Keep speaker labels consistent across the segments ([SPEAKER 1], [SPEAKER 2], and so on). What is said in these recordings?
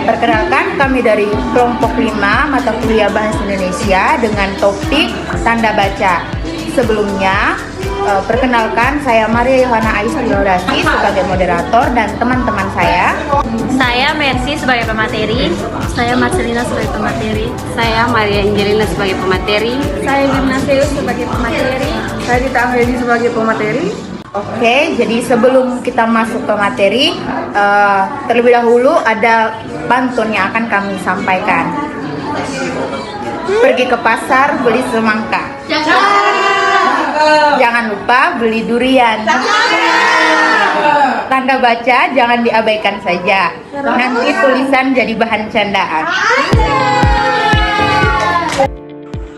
[SPEAKER 1] Perkenalkan, kami dari kelompok 5 mata kuliah Bahasa Indonesia dengan topik tanda baca. Sebelumnya, perkenalkan saya Maria Yohana Aisyah Laurasi sebagai moderator dan teman-teman saya.
[SPEAKER 2] Saya Mercy sebagai pemateri.
[SPEAKER 3] Saya Marcelina sebagai pemateri.
[SPEAKER 2] Saya Maria Angelina sebagai pemateri.
[SPEAKER 3] Saya Gimnaseus sebagai pemateri.
[SPEAKER 4] Saya Dita Angelini sebagai pemateri.
[SPEAKER 1] Oke, jadi sebelum kita masuk ke materi, terlebih dahulu ada pantun yang akan kami sampaikan. Pergi ke pasar beli semangka. Jangan lupa beli durian. Tanda baca jangan diabaikan saja. Nanti tulisan jadi bahan candaan.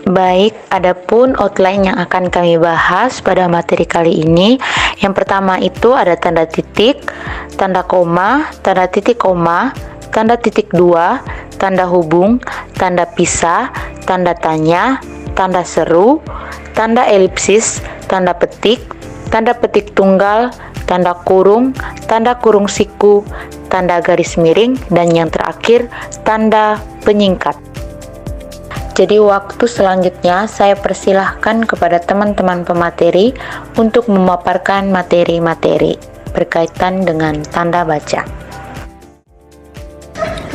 [SPEAKER 5] Baik, adapun outline yang akan kami bahas pada materi kali ini. Yang pertama itu ada tanda titik, tanda koma, tanda titik koma, tanda titik dua, tanda hubung, tanda pisah, tanda tanya, tanda seru, tanda elipsis, tanda petik tunggal, tanda kurung siku, tanda garis miring, dan yang terakhir tanda penyingkat. Jadi waktu selanjutnya saya persilahkan kepada teman-teman pemateri untuk memaparkan materi-materi berkaitan dengan tanda baca.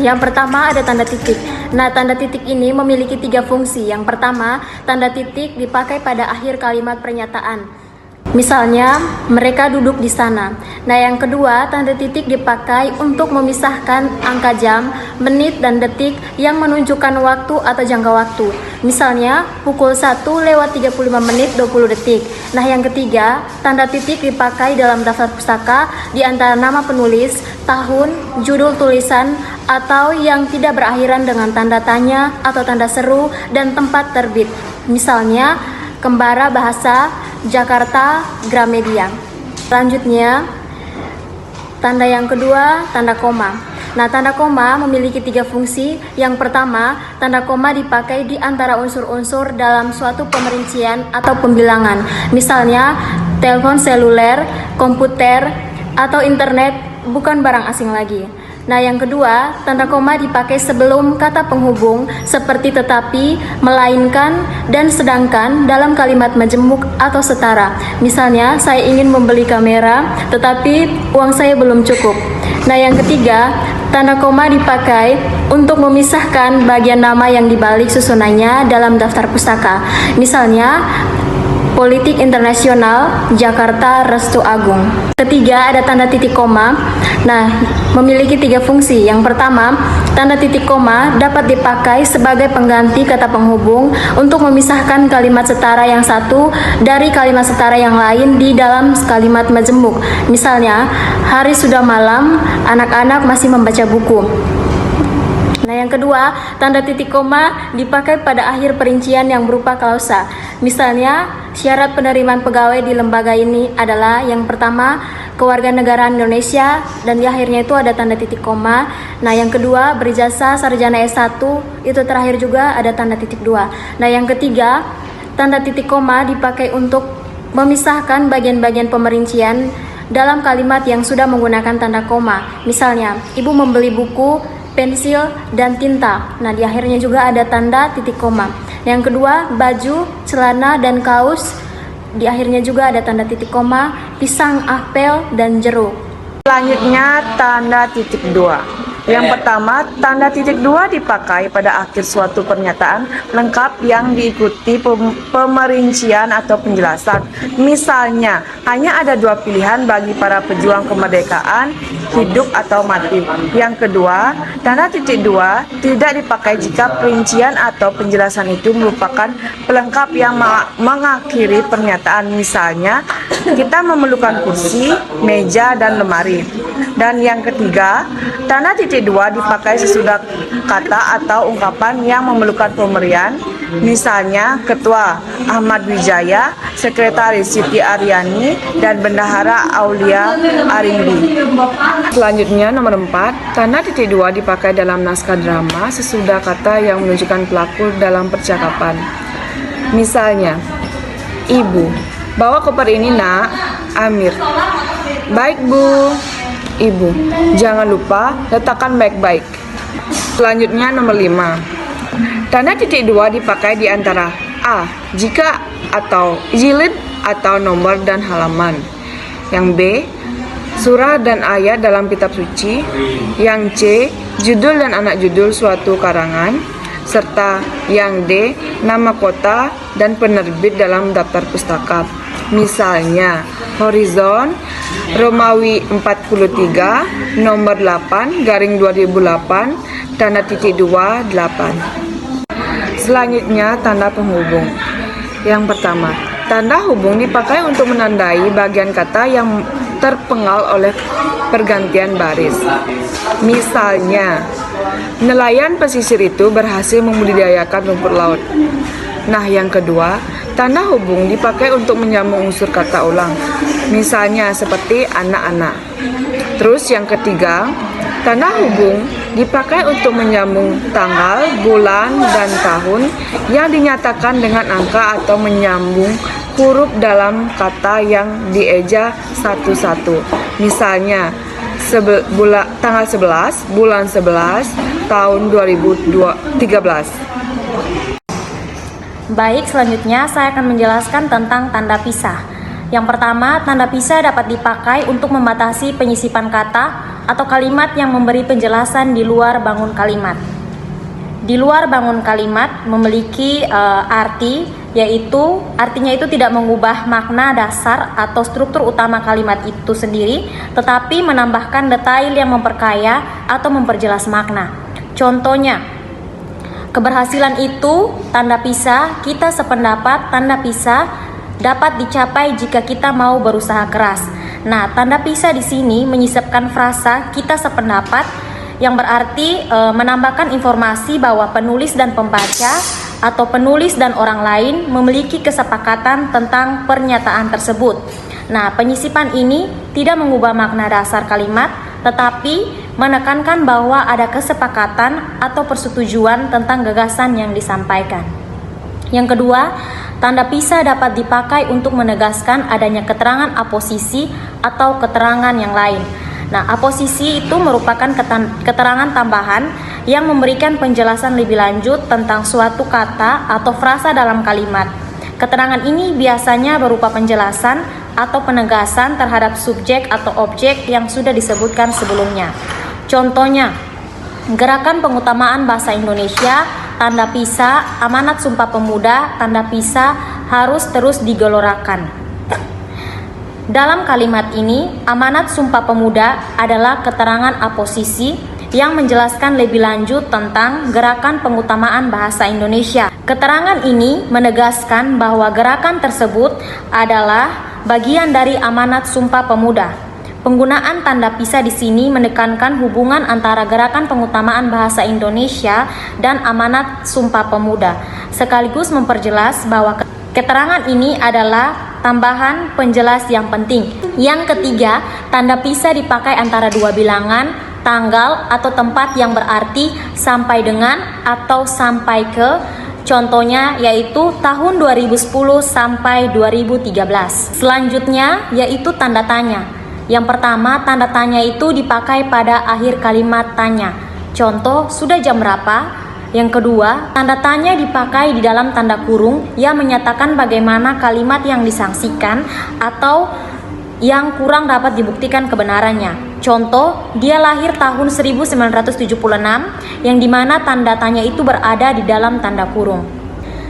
[SPEAKER 3] Yang pertama ada tanda titik. Nah, tanda titik ini memiliki 3 fungsi. Yang pertama, tanda titik dipakai pada akhir kalimat pernyataan. Misalnya, mereka duduk di sana. Nah, yang kedua, tanda titik dipakai untuk memisahkan angka jam, menit, dan detik yang menunjukkan waktu atau jangka waktu. Misalnya, pukul 1:35 detik. Nah, yang ketiga, tanda titik dipakai dalam daftar pustaka di antara nama penulis, tahun, judul tulisan, atau yang tidak berakhiran dengan tanda tanya atau tanda seru dan tempat terbit. Misalnya, Kembara Bahasa, Jakarta, Gramedia. Selanjutnya, tanda yang kedua, tanda koma. Nah, tanda koma memiliki 3 fungsi. Yang pertama, tanda koma dipakai di antara unsur-unsur dalam suatu pemerincian atau pembilangan. Misalnya, telepon seluler, komputer, atau internet bukan barang asing lagi. Nah, yang kedua, tanda koma dipakai sebelum kata penghubung seperti tetapi, melainkan, dan sedangkan dalam kalimat majemuk atau setara. Misalnya, saya ingin membeli kamera, tetapi uang saya belum cukup. Nah, yang ketiga, tanda koma dipakai untuk memisahkan bagian nama yang dibalik susunannya dalam daftar pustaka. Misalnya, Politik Internasional, Jakarta, Restu Agung. Ketiga, ada tanda titik koma. Nah, memiliki 3 fungsi. Yang pertama, tanda titik koma dapat dipakai sebagai pengganti kata penghubung untuk memisahkan kalimat setara yang satu dari kalimat setara yang lain di dalam kalimat majemuk. Misalnya, hari sudah malam, anak-anak masih membaca buku. Nah, yang kedua, tanda titik koma dipakai pada akhir perincian yang berupa klausa. Misalnya, syarat penerimaan pegawai di lembaga ini adalah yang pertama, kewarganegaraan Indonesia, dan di akhirnya itu ada tanda titik koma. Nah, yang kedua, berijazah sarjana S1, itu terakhir juga ada tanda titik 2. Nah, yang ketiga, tanda titik koma dipakai untuk memisahkan bagian-bagian pemerincian dalam kalimat yang sudah menggunakan tanda koma. Misalnya, ibu membeli buku, pensil, dan tinta. Nah, di akhirnya juga ada tanda titik koma. Yang kedua, baju, celana, dan kaos. Di akhirnya juga ada tanda titik koma, pisang, apel, dan jeruk.
[SPEAKER 4] Selanjutnya, tanda titik 2. Yang pertama, tanda titik 2 dipakai pada akhir suatu pernyataan lengkap yang diikuti pemerincian atau penjelasan. Misalnya, hanya ada 2 pilihan bagi para pejuang kemerdekaan, hidup atau mati. Yang kedua, tanda titik 2 tidak dipakai jika perincian atau penjelasan itu merupakan pelengkap yang mengakhiri pernyataan. Misalnya, kita memerlukan kursi, meja, dan lemari. Dan yang ketiga, tanda titik 2 dipakai sesudah kata atau ungkapan yang memerlukan pemberian. Misalnya, Ketua Ahmad Wijaya, Sekretaris Siti Aryani, dan Bendahara Aulia Arimbi. Selanjutnya, nomor 4, tanda titik 2 dipakai dalam naskah drama sesudah kata yang menunjukkan pelaku dalam percakapan. Misalnya, Ibu, bawa koper ini nak, Amir. Baik Bu. Ibu, jangan lupa letakkan baik-baik. Selanjutnya nomor 5. Tanda titik 2 dipakai di antara A. Jika atau jilid atau nomor dan halaman. Yang B. Surah dan ayat dalam kitab suci. Yang C. Judul dan anak judul suatu karangan. Serta yang D. Nama kota dan penerbit dalam daftar pustaka. Misalnya Horizon Romawi 43 nomor 8 garing 2008 tanda titik 2 8. Selanjutnya tanda penghubung. Yang pertama, tanda hubung dipakai untuk menandai bagian kata yang terpengal oleh pergantian baris. Misalnya, nelayan pesisir itu berhasil membudidayakan rumput laut. Nah, yang kedua, tanda hubung dipakai untuk menyambung unsur kata ulang. Misalnya seperti anak-anak. Terus yang ketiga, tanda hubung dipakai untuk menyambung tanggal, bulan, dan tahun yang dinyatakan dengan angka atau menyambung huruf dalam kata yang dieja satu-satu. Misalnya tanggal 11, bulan 11, tahun 2013.
[SPEAKER 3] Baik, selanjutnya saya akan menjelaskan tentang tanda pisah. Yang pertama, tanda pisah dapat dipakai untuk membatasi penyisipan kata atau kalimat yang memberi penjelasan di luar bangun kalimat. Di luar bangun kalimat memiliki arti, yaitu artinya itu tidak mengubah makna dasar atau struktur utama kalimat itu sendiri, tetapi menambahkan detail yang memperkaya atau memperjelas makna. Contohnya, keberhasilan itu tanda pisah, kita sependapat tanda pisah dapat dicapai jika kita mau berusaha keras. Nah, tanda pisah di sini menyisipkan frasa kita sependapat yang berarti menambahkan informasi bahwa penulis dan pembaca atau penulis dan orang lain memiliki kesepakatan tentang pernyataan tersebut. Nah, penyisipan ini tidak mengubah makna dasar kalimat, tetapi menekankan bahwa ada kesepakatan atau persetujuan tentang gagasan yang disampaikan. Yang kedua, tanda pisah dapat dipakai untuk menegaskan adanya keterangan aposisi atau keterangan yang lain. Nah, aposisi itu merupakan keterangan tambahan yang memberikan penjelasan lebih lanjut tentang suatu kata atau frasa dalam kalimat. Keterangan ini biasanya berupa penjelasan atau penegasan terhadap subjek atau objek yang sudah disebutkan sebelumnya. Contohnya, Gerakan Pengutamaan Bahasa Indonesia, tanda pisah, amanat Sumpah Pemuda, tanda pisah, harus terus digelorakan. Dalam kalimat ini, amanat Sumpah Pemuda adalah keterangan aposisi yang menjelaskan lebih lanjut tentang Gerakan Pengutamaan Bahasa Indonesia. Keterangan ini menegaskan bahwa gerakan tersebut adalah bagian dari amanat Sumpah Pemuda. Penggunaan tanda pisah di sini menekankan hubungan antara Gerakan Pengutamaan Bahasa Indonesia dan amanat Sumpah Pemuda, sekaligus memperjelas bahwa keterangan ini adalah tambahan penjelas yang penting. Yang ketiga, tanda pisah dipakai antara dua bilangan, tanggal atau tempat yang berarti sampai dengan atau sampai ke. Contohnya yaitu tahun 2010 sampai 2013. Selanjutnya yaitu tanda tanya. Yang pertama, tanda tanya itu dipakai pada akhir kalimat tanya. Contoh, sudah jam berapa? Yang kedua, tanda tanya dipakai di dalam tanda kurung yang menyatakan bagaimana kalimat yang disangsikan atau yang kurang dapat dibuktikan kebenarannya. Contoh, dia lahir tahun 1976, yang dimana tanda tanya itu berada di dalam tanda kurung.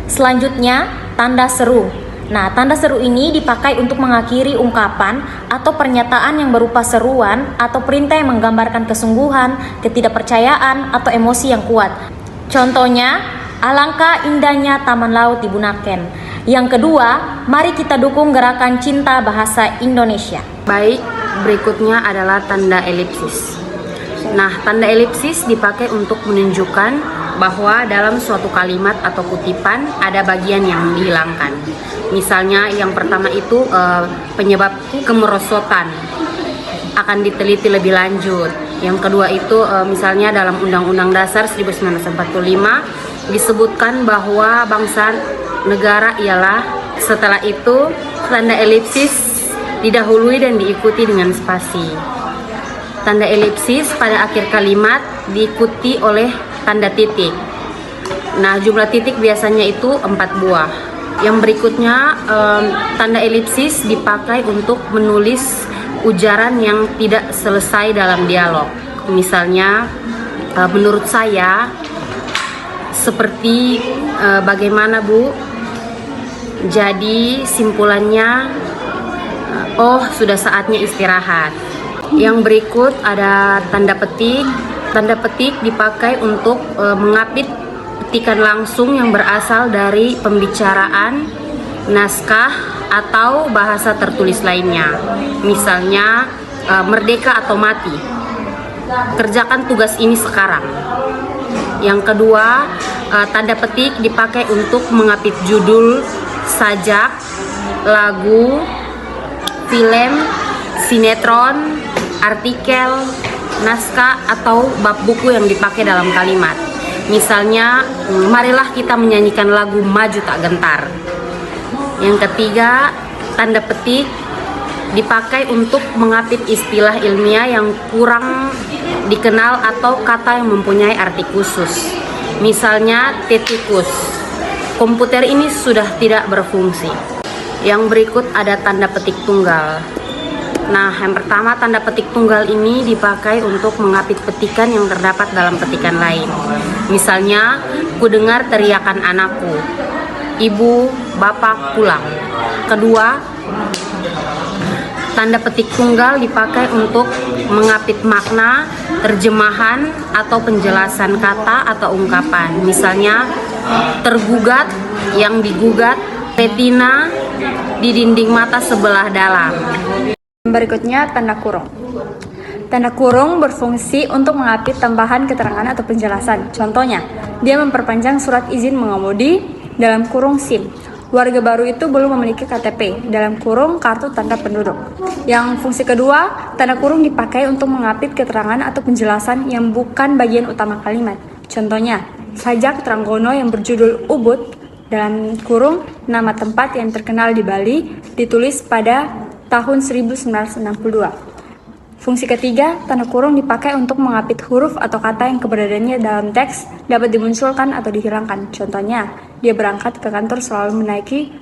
[SPEAKER 3] Selanjutnya, tanda seru. Nah, tanda seru ini dipakai untuk mengakhiri ungkapan atau pernyataan yang berupa seruan atau perintah yang menggambarkan kesungguhan, ketidakpercayaan, atau emosi yang kuat. Contohnya, alangkah indahnya taman laut di Bunaken. Yang kedua, mari kita dukung gerakan cinta bahasa Indonesia.
[SPEAKER 2] Baik, berikutnya adalah tanda elipsis. Nah, tanda elipsis dipakai untuk menunjukkan bahwa dalam suatu kalimat atau kutipan ada bagian yang dihilangkan. Misalnya yang pertama itu penyebab kemerosotan akan diteliti lebih lanjut. Yang kedua itu misalnya dalam Undang-Undang Dasar 1945 disebutkan bahwa bangsa negara ialah. Setelah itu tanda elipsis didahului dan diikuti dengan spasi. Tanda elipsis pada akhir kalimat diikuti oleh tanda titik. Nah, jumlah titik biasanya itu 4 buah. Yang berikutnya, tanda elipsis dipakai untuk menulis ujaran yang tidak selesai dalam dialog. Misalnya, menurut saya, seperti bagaimana Bu? Jadi simpulannya, oh sudah saatnya istirahat. Yang berikut ada tanda petik. Tanda petik dipakai untuk mengapit petikan langsung yang berasal dari pembicaraan, naskah, atau bahasa tertulis lainnya. Misalnya, merdeka atau mati. Kerjakan tugas ini sekarang. Yang kedua, tanda petik dipakai untuk mengapit judul, sajak, lagu, film, sinetron, artikel, naskah, atau bab buku yang dipakai dalam kalimat. Misalnya, marilah kita menyanyikan lagu Maju Tak Gentar. Yang ketiga, tanda petik dipakai untuk mengapit istilah ilmiah yang kurang dikenal atau kata yang mempunyai arti khusus. Misalnya, tetikus. Komputer ini sudah tidak berfungsi. Yang berikut ada tanda petik tunggal. Nah, yang pertama, tanda petik tunggal ini dipakai untuk mengapit petikan yang terdapat dalam petikan lain. Misalnya, ku dengar teriakan anakku, ibu, bapak pulang. Kedua, tanda petik tunggal dipakai untuk mengapit makna, terjemahan, atau penjelasan kata atau ungkapan. Misalnya, tergugat, yang digugat, retina, di dinding mata sebelah dalam.
[SPEAKER 3] Berikutnya tanda kurung. Tanda kurung berfungsi untuk mengapit tambahan keterangan atau penjelasan. Contohnya, dia memperpanjang surat izin mengemudi dalam kurung SIM. Warga baru itu belum memiliki KTP dalam kurung kartu tanda penduduk. Yang fungsi kedua, tanda kurung dipakai untuk mengapit keterangan atau penjelasan yang bukan bagian utama kalimat. Contohnya, sajak Tranggono yang berjudul Ubud dalam kurung nama tempat yang terkenal di Bali ditulis pada tahun 1962. Fungsi ketiga, tanda kurung dipakai untuk mengapit huruf atau kata yang keberadaannya dalam teks dapat dimunculkan atau dihilangkan. Contohnya, dia berangkat ke kantor selalu menaiki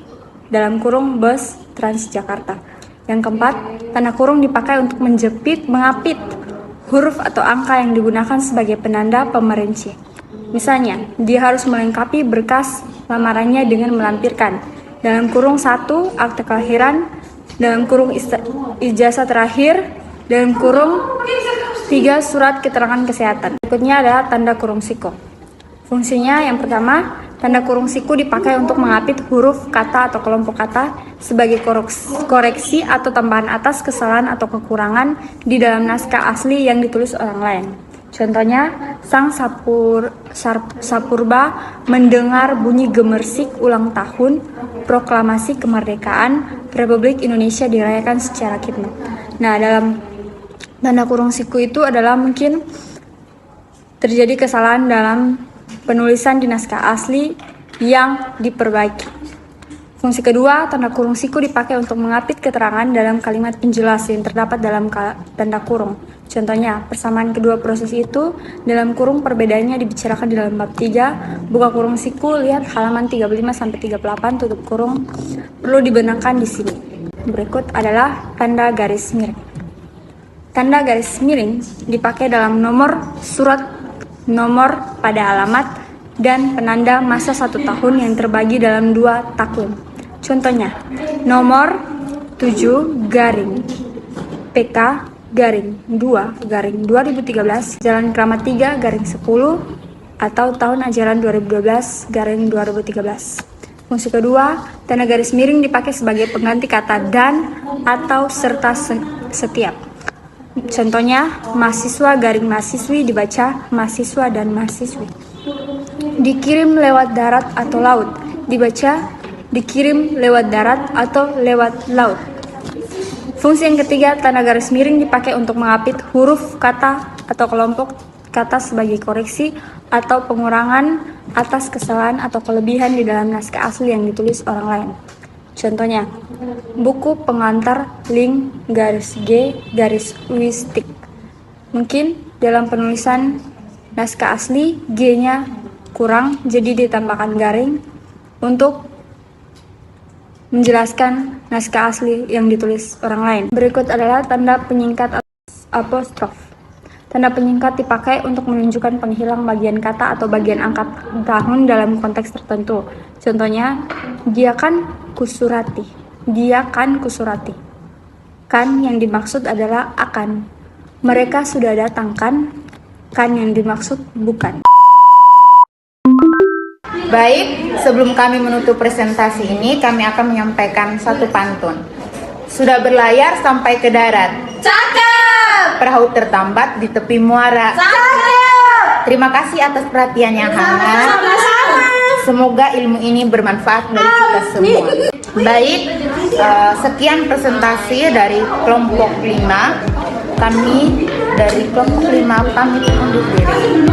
[SPEAKER 3] dalam kurung bus Transjakarta. Yang keempat, tanda kurung dipakai untuk mengapit huruf atau angka yang digunakan sebagai penanda pemerinci. Misalnya, dia harus melengkapi berkas lamarannya dengan melampirkan dalam kurung 1 akte kelahiran, dalam kurung ijazah terakhir, dalam kurung 3 surat keterangan kesehatan. Berikutnya adalah tanda kurung siku. Fungsinya yang pertama, tanda kurung siku dipakai untuk mengapit huruf, kata, atau kelompok kata sebagai koreksi atau tambahan atas kesalahan atau kekurangan di dalam naskah asli yang ditulis orang lain. Contohnya, Sang Sapurba mendengar bunyi gemersik ulang tahun proklamasi kemerdekaan Republik Indonesia dirayakan secara khidmat. Nah, dalam tanda kurung siku itu adalah mungkin terjadi kesalahan dalam penulisan di naskah asli yang diperbaiki. Fungsi kedua, tanda kurung siku dipakai untuk mengapit keterangan dalam kalimat penjelas yang terdapat dalam tanda kurung. Contohnya, persamaan kedua proses itu dalam kurung perbedaannya dibicarakan di dalam bab 3, buka kurung siku, lihat halaman 35-38, tutup kurung, perlu dibenarkan di sini. Berikut adalah tanda garis miring. Tanda garis miring dipakai dalam nomor surat, nomor pada alamat, dan penanda masa 1 tahun yang terbagi dalam 2 takwim. Contohnya, nomor 7 garing PK garing 2 garing 2013 Jalan Kramat 3 garing 10 atau tahun ajaran 2012 garing 2013. Fungsi kedua, tanda garis miring dipakai sebagai pengganti kata dan atau serta setiap. Contohnya, mahasiswa garing mahasiswi dibaca mahasiswa dan mahasiswi. Dikirim lewat darat atau laut dibaca dikirim lewat darat atau lewat laut. Fungsi yang ketiga, tanda garis miring dipakai untuk mengapit huruf, kata, atau kelompok kata sebagai koreksi atau pengurangan atas kesalahan atau kelebihan di dalam naskah asli yang ditulis orang lain. Contohnya, buku pengantar link garis G garis Wistik Mungkin dalam penulisan naskah asli G-nya kurang, jadi ditambahkan garing untuk menjelaskan naskah asli yang ditulis orang lain. Berikut adalah tanda penyingkat apostrof. Tanda penyingkat dipakai untuk menunjukkan penghilang bagian kata atau bagian angkat tahun dalam konteks tertentu. Contohnya, dia kan kusurati. Dia kan kusurati. Kan yang dimaksud adalah akan. Mereka sudah datang kan? Kan yang dimaksud bukan.
[SPEAKER 1] Baik, sebelum kami menutup presentasi ini, kami akan menyampaikan satu pantun. Sudah berlayar sampai ke darat. Cakep! Perahu tertambat di tepi muara. Cakep! Terima kasih atas perhatian yang hangat. Semoga ilmu ini bermanfaat bagi kita semua. Baik, sekian presentasi dari kelompok 5. Kami dari kelompok 5 pamit undur diri.